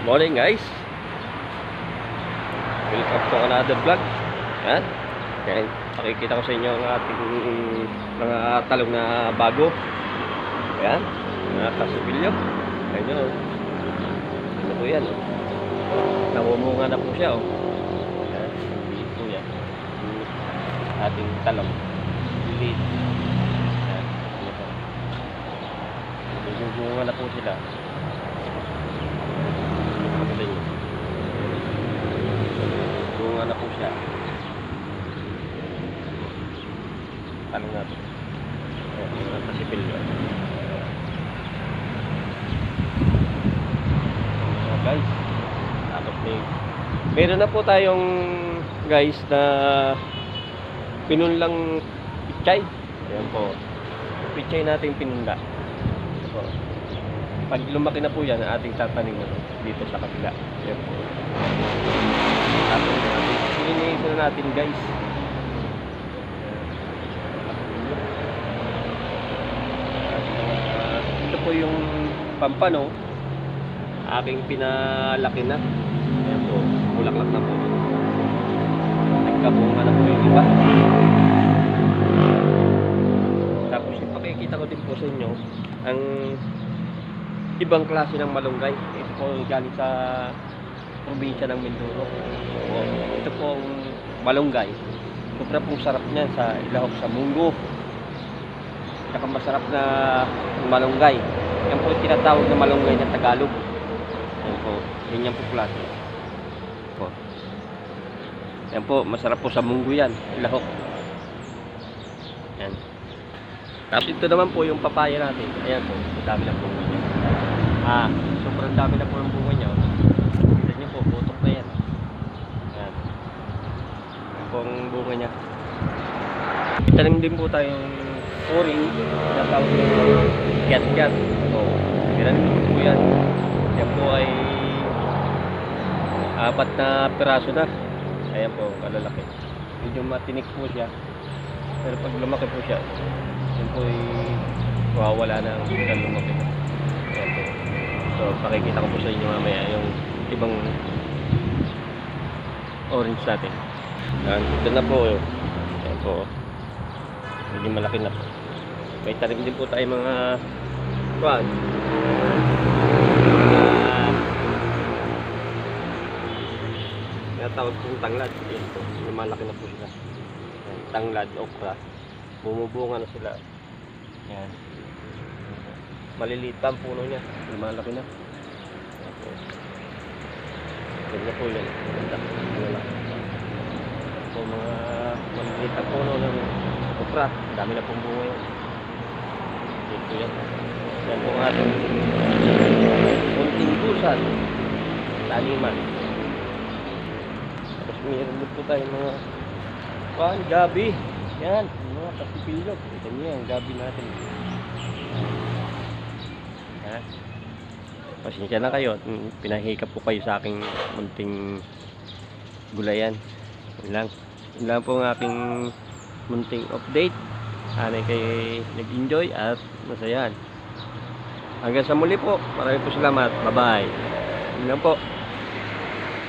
Morning guys, welcome to another vlog. Yan, yan. Pakikita ko sa inyo ang ating mga talong na bago. Yan, mga kasibilyo. Ayan yun, oh. Ano po yan, oh. Namumunga na po siya, oh. Yan, liit po yan. Ating talong liit. Yan, ano po. Namumunga na po sila. Bunga na po siya. Tanong natin. Ayan, pasipil yun. Guys, tapos meron na po tayong guys na pinunlang pichay. Ayan po. Pichay natin pinunla. Ito po. Pag lumaki na po yan, ating tatanim na dito sa kabila. Ayan po. Tapos sininihin natin guys. Ito po yung pampano. Aking pinalaki na. Ayan po. Bulaklak na po. Nagkabunga na po yung iba. Tapos ipakikita ko din po sa inyo ang ibang klase ng malunggay. Ito po galing sa probinsya ng Mindoro. Ito pong malunggay. Sobra pong sarap niyan sa ilahok sa munggo. Saka masarap na malunggay. Yan po yung tinatawag na malunggay na Tagalog. Yan po. Yan yung po klase. Po. Yan po. Masarap po sa munggo yan. Ilahok. Yan. Tapos ito naman po yung papaya natin. Ayan po. Dami na po. Sobrang dami na po ng bunga niya. Kita niyo po, putok na yan. Ayan. Yan po ang bunga niya. Itanim din po tayong oring na tawag ng gat-gat. So, tinanim po yan. Yan po ay 4 na piraso na. Ayan po, kalalaki. Medyo matinik po siya. Pero pag lumaki po siya, yan po ay mawawala na ang lumaki na. Ayan po. So, pakikita ko po sa inyo mamaya yung ibang orange natin. Yan, ito na po. Yan po. Medyo malaki na po. May tanim din po tayo mga kuwan. Tawag pong tanglad. Yan po. Malaki na po sila. Yan, tanglad, okra. Bumubunga na sila. Yan. Maliliit pa ang puno niya. Malaki na. Ganda po yun. Ganda. Wala. Po mga maliliit ang puno ng okra. Dami na pong bunga yan. Dito yan. Yan po ang ating kunting busan. Taniman. Tapos mayroon din po tayo mga gabi. Yan. Mga kasipilyo. Ito niya ang gabi natin. Pasensya na kayo, pinahikap po kayo sa aking munting gulayan. Yun lang po ang aking munting update. Sana kayo nag-enjoy at masayahan. Hanggang sa muli po, maraming po salamat. Bye bye. Yun lang po.